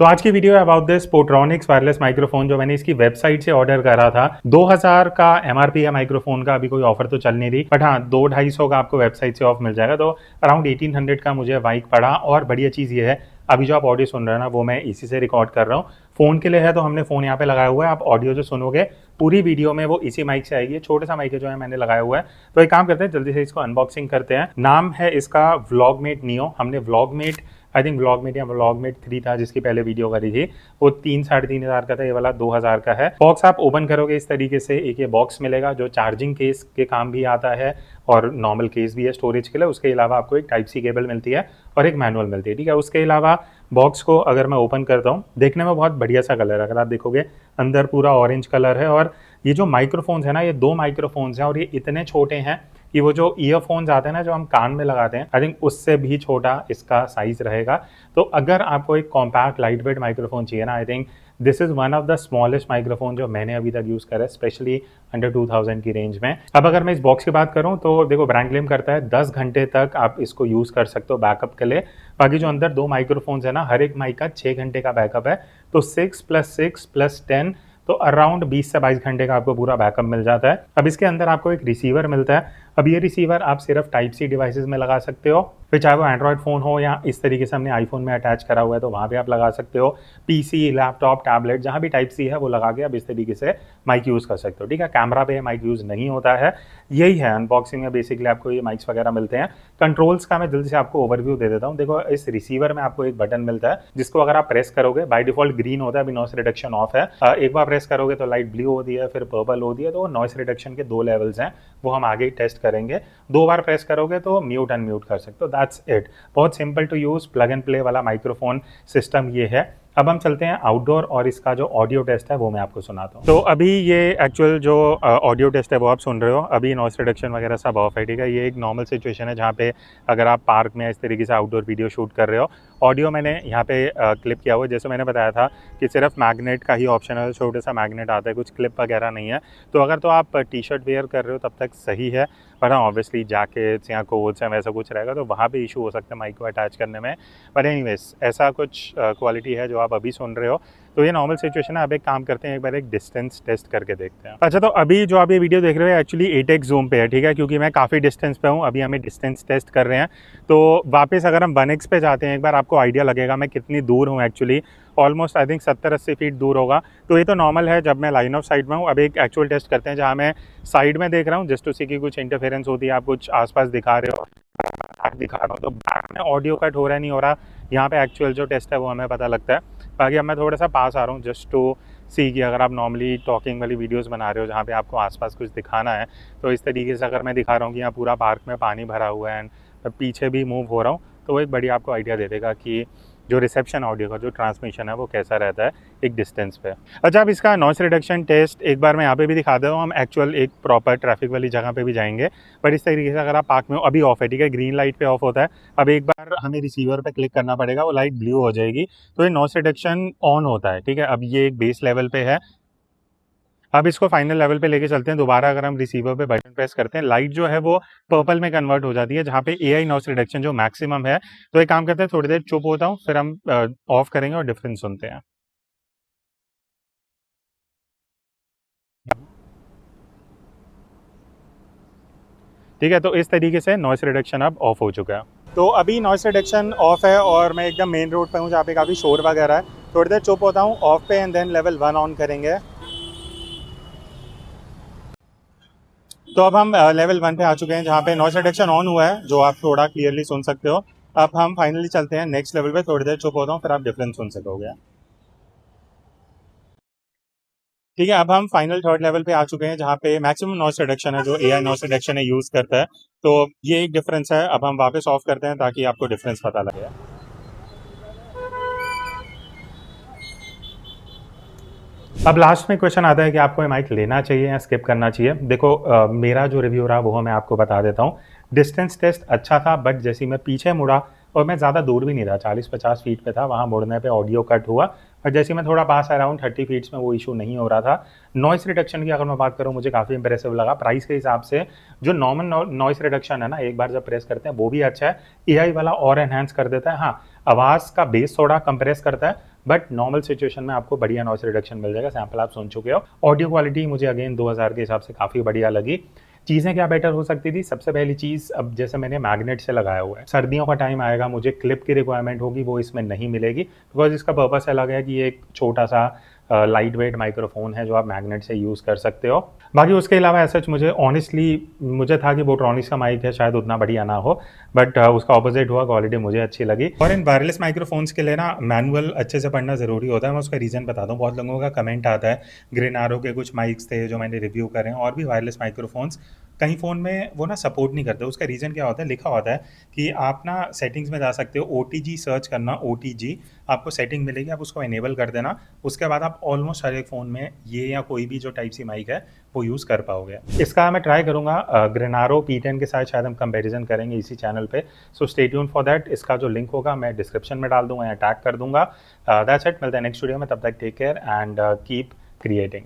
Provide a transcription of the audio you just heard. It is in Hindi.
तो आज की वीडियो है about this Portronics wireless microphone जो मैंने इसकी वेबसाइट से ऑर्डर करा था। 2000 का एमआरपी है माइक्रोफोन का, अभी कोई ऑफर तो चल नहीं रही, बट हाँ 200-250 का आपको वेबसाइट से ऑफ मिल जाएगा, तो अराउंड 1800 का मुझे बाइक पड़ा। और बढ़िया चीज़ ये है, अभी जो आप ऑडियो सुन रहे हैं ना वो मैं इसी से रिकॉर्ड कर रहा हूँ। फ़ोन के लिए है तो हमने फ़ोन यहाँ पे लगाया हुआ है, आप ऑडियो जो सुनोगे पूरी वीडियो में वो इसी माइक से आएगी। छोटा सा माइक है जो है मैंने लगाया हुआ है। तो एक काम करते हैं, जल्दी से इसको अनबॉक्सिंग करते हैं। नाम है इसका व्लॉगमेट नियो। हमने व्लॉगमेट, आई थिंक व्लॉगमेट या व्लॉगमेट 3 था जिसकी पहले वीडियो करी थी, वो 3-3.5 का था, ये वाला 2000 का है। बॉक्स आप ओपन करोगे इस तरीके से, एक ये बॉक्स मिलेगा जो चार्जिंग केस के काम भी आता है और नॉर्मल केस भी है स्टोरेज के लिए। उसके अलावा आपको एक टाइप सी केबल मिलती है और एक मैनुअल मिलती है, ठीक है। उसके अलावा बॉक्स को अगर मैं ओपन करता हूँ, देखने में बहुत बढ़िया सा कलर है, अगर आप देखोगे अंदर पूरा ऑरेंज कलर है। और ये जो माइक्रोफोन्स है ना, ये 2 माइक्रोफोन्स हैं और ये इतने छोटे हैं कि वो जो ईयरफोन्स आते हैं ना जो हम कान में लगाते हैं, आई थिंक उससे भी छोटा इसका साइज रहेगा। तो अगर आपको एक कॉम्पैक्ट लाइट वेट माइक्रोफोन चाहिए ना, I think this is one of the smallest microphone जो मैंने अभी तक यूज़ करा है, स्पेशली अंडर 2000 की रेंज में। अब अगर मैं इस बॉक्स की बात करूं तो देखो, ब्रांड क्लेम करता है 10 घंटे तक आप इसको यूज़ कर सकते हो बैकअप के लिए। बाकी जो अंदर 2 माइक्रोफोन्स है ना, हर एक माइक का 6 घंटे का बैकअप है, तो 6+6+10, तो अराउंड 20 से 22 घंटे का आपको पूरा बैकअप मिल जाता है। अब इसके अंदर आपको एक रिसीवर मिलता है। अब ये रिसीवर आप सिर्फ टाइप सी डिवाइसेस में लगा सकते हो, फिर चाहे वो एंड्रॉयड फ़ोन हो या इस तरीके से हमने आईफोन में अटैच करा हुआ है तो वहाँ पे आप लगा सकते हो। पीसी, लैपटॉप, टैबलेट, जहाँ भी टाइप सी है वो लगा के आप इस तरीके से माइक यूज़ कर सकते हो, ठीक है। कैमरा पे माइक यूज़ नहीं होता है। यही है अनबॉक्सिंग में, बेसिकली आपको ये माइक्स वगैरह मिलते हैं। कंट्रोल्स का मैं जल्दी से आपको ओवरव्यू दे देता हूँ। देखो, इस रिसीवर में आपको एक बटन मिलता है जिसको अगर आप प्रेस करोगे, बाय डिफॉल्ट ग्रीन होता है, अभी नॉइस रिडक्शन ऑफ है। एक बार प्रेस करोगे तो लाइट ब्लू होती है, फिर पर्पल होती है, तो नॉइस रिडक्शन के 2 लेवल्स हैं, वो हम आगे टेस्ट करेंगे। 2 बार प्रेस करोगे तो म्यूट अनम्यूट कर सकते हो, दैट्स इट। बहुत simple to use plug and play वाला माइक्रोफोन सिस्टम ये है। अब हम चलते हैं आउटडोर और इसका जो ऑडियो टेस्ट है वो मैं आपको सुनाता हूँ। तो अभी ये एक्चुअल जो ऑडियो टेस्ट है वो आप सुन रहे हो, अभी नॉइस रिडक्शन वगैरह सब ऑफ है, ठीक है। ये एक नॉर्मल सिचुएशन है जहाँ पे अगर आप पार्क में इस तरीके से आउटडोर वीडियो शूट कर रहे हो। ऑडियो मैंने यहाँ पे क्लिप किया हुआ है, जैसे मैंने बताया था कि सिर्फ मैग्नेट का ही ऑप्शन है, छोटे सा मैग्नेट आता है, कुछ क्लिप वगैरह नहीं है। तो अगर तो आप टी शर्ट वेयर कर रहे हो तब तक सही है, पर हाँ ऑब्वियसली जैकेट्स या कोट्स या वैसा कुछ रहेगा तो वहाँ पे इशू हो सकता है माइक को अटैच करने में। पर एनीवेज ऐसा कुछ क्वालिटी है जो आप अभी सुन रहे हो। तो ये नॉर्मल सिचुएशन है। अब एक काम करते हैं, एक बार एक डिस्टेंस टेस्ट करके देखते हैं। अच्छा, तो अभी जो आप ये वीडियो देख रहे हो एक्चुअली 8x जूम पे है, ठीक है, क्योंकि मैं काफ़ी डिस्टेंस पे हूँ। अभी हमें डिस्टेंस टेस्ट कर रहे हैं, तो वापस अगर हम 1x पे जाते हैं, एक बार आपको आइडिया लगेगा मैं कितनी दूर हूँ actually. Almost I think 70-80 feet दूर होगा। तो ये तो नॉर्मल है जब मैं लाइन ऑफ साइट में हूँ। अब एक एक्चुअल टेस्ट करते हैं जहाँ मैं साइड में देख रहा हूँ, जस्ट उसी की कुछ इंटरफेरेंस होती है, आप कुछ आसपास दिखा रहे हो, दिखा रहा हूँ तो बैक में ऑडियो कट हो रहा है नहीं हो रहा, यहाँ पे एक्चुअल जो टेस्ट है वो हमें पता लगता है। बाकी अब मैं थोड़ा सा पास आ रहा हूँ जस्ट टू सी कि अगर आप नॉर्मली टॉकिंग वाली वीडियोस बना रहे हो जहाँ पे आपको आसपास कुछ दिखाना है, तो इस तरीके से अगर मैं दिखा रहा हूँ कि यहाँ पूरा पार्क में पानी भरा हुआ है एंड पीछे भी मूव हो रहा हूँ, तो वो एक बढ़िया आपको आइडिया दे देगा कि जो रिसेप्शन ऑडियो का जो ट्रांसमिशन है वो कैसा रहता है एक डिस्टेंस पे। अच्छा, अब इसका नॉइस रिडक्शन टेस्ट एक बार मैं यहाँ पे भी दिखा देता हूँ। हम एक्चुअल एक प्रॉपर ट्रैफिक वाली जगह पे भी जाएंगे, बट इस तरीके से अगर आप पार्क में हो, अभी ऑफ है, ठीक है, ग्रीन लाइट पे ऑफ होता है। अब एक बार हमें रिसीवर पे क्लिक करना पड़ेगा, वो लाइट ब्लू हो जाएगी, तो ये नॉइस रिडक्शन ऑन होता है, ठीक है। अब ये एक बेस लेवल पे है, अब इसको फाइनल लेवल पे लेके चलते हैं। दोबारा अगर हम रिसीवर पे बटन प्रेस करते हैं, लाइट जो है वो पर्पल में कन्वर्ट हो जाती है, जहाँ पे एआई नॉइस रिडक्शन जो मैक्सिमम है। तो एक काम करते हैं, थोड़ी देर चुप होता हूँ, फिर हम ऑफ करेंगे और डिफरेंस सुनते हैं। ठीक है, तो इस तरीके से नॉइस रिडक्शन अब ऑफ हो चुका है। तो अभी नॉइस रिडक्शन ऑफ है और मैं एकदम मेन रोड पे हूँ जहाँ पे काफ़ी शोर वगैरह है। थोड़ी देर चुप होता हूँ ऑफ पे एंड देन लेवल 1 ऑन करेंगे। तो अब हम लेवल 1 पे आ चुके हैं जहाँ पे नॉइस रिडक्शन ऑन हुआ है, जो आप थोड़ा क्लियरली सुन सकते हो। अब हम फाइनली चलते हैं नेक्स्ट लेवल पे, थोड़ी देर चुप होता हूँ फिर आप डिफरेंस सुन सकोगे। ठीक है, अब हम फाइनल थर्ड लेवल पे आ चुके हैं जहाँ पे मैक्सिमम नॉइस रिडक्शन है, जो एआई नॉइस रिडक्शन है यूज़ करता है। तो ये एक डिफरेंस है। अब हम वापस ऑफ करते हैं ताकि आपको डिफरेंस पता लगे। अब लास्ट में क्वेश्चन आता है कि आपको ये माइक लेना चाहिए या स्किप करना चाहिए। देखो, मेरा जो रिव्यू रहा वो मैं आपको बता देता हूँ। डिस्टेंस टेस्ट अच्छा था, बट जैसे मैं पीछे मुड़ा और मैं ज़्यादा दूर भी नहीं था, 40-50 फीट पे था, वहाँ मुड़ने पे ऑडियो कट हुआ। और जैसे मैं थोड़ा पास अराउंड 30 फीट्स में वो इशू नहीं हो रहा था। नॉइस रिडक्शन की अगर मैं बात करूँ, मुझे काफ़ी इंप्रेसिव लगा प्राइस के हिसाब से। जो नॉर्मल नॉइस रिडक्शन है ना, एक बार जब प्रेस करते हैं वो भी अच्छा है, एआई वाला और एनहेंस कर देता है। हाँ, आवाज़ का बेस थोड़ा कंप्रेस करता है, बट नॉर्मल सिचुएशन में आपको बढ़िया नॉइस रिडक्शन मिल जाएगा। सैंपल आप सुन चुके हो। ऑडियो क्वालिटी मुझे अगेन 2000 के हिसाब से काफ़ी बढ़िया लगी। चीज़ें क्या बेटर हो सकती थी, सबसे पहली चीज़, अब जैसे मैंने मैग्नेट से लगाया हुआ है, सर्दियों का टाइम आएगा, मुझे क्लिप की रिक्वायरमेंट होगी, वो इसमें नहीं मिलेगी, बिकॉज इसका पर्पस अलग है कि ये एक छोटा सा लाइट वेट माइक्रोफोन है जो आप मैग्नेट से यूज़ कर सकते हो। बाकी उसके अलावा ऐसा मुझे ऑनेस्टली मुझे था कि बोट्रॉनिक्स का माइक है, शायद उतना बढ़िया ना हो, बट उसका ऑपोजिट हुआ, क्वालिटी मुझे अच्छी लगी। और इन वायरलेस माइक्रोफोन्स के लिए ना मैनुअल अच्छे से पढ़ना ज़रूरी होता है। मैं उसका रीज़न बताता हूँ। बहुत लोगों का कमेंट आता है, ग्रेनारो के कुछ माइक्स थे जो मैंने रिव्यू करे हैं, और भी वायरलेस माइक्रोफोन्स कहीं फ़ोन में वो ना सपोर्ट नहीं करते। उसका रीज़न क्या होता है, लिखा होता है कि आप ना सेटिंग्स में जा सकते हो, OTG सर्च करना, OTG आपको सेटिंग मिलेगी, आप उसको इनेबल कर देना, उसके बाद आप ऑलमोस्ट हर एक फ़ोन में ये या कोई भी जो टाइप सी माइक है वो यूज़ कर पाओगे। इसका मैं ट्राई करूँगा, ग्रेनारो P10 के साथ शायद हम कंपैरिजन करेंगे इसी चैनल पे, so stay tune for that. इसका जो लिंक होगा मैं डिस्क्रिप्शन में डाल दूंगा या टैग कर दूंगा। दैट्स इट, मिलते हैं नेक्स्ट वीडियो में, तब तक take care and keep creating.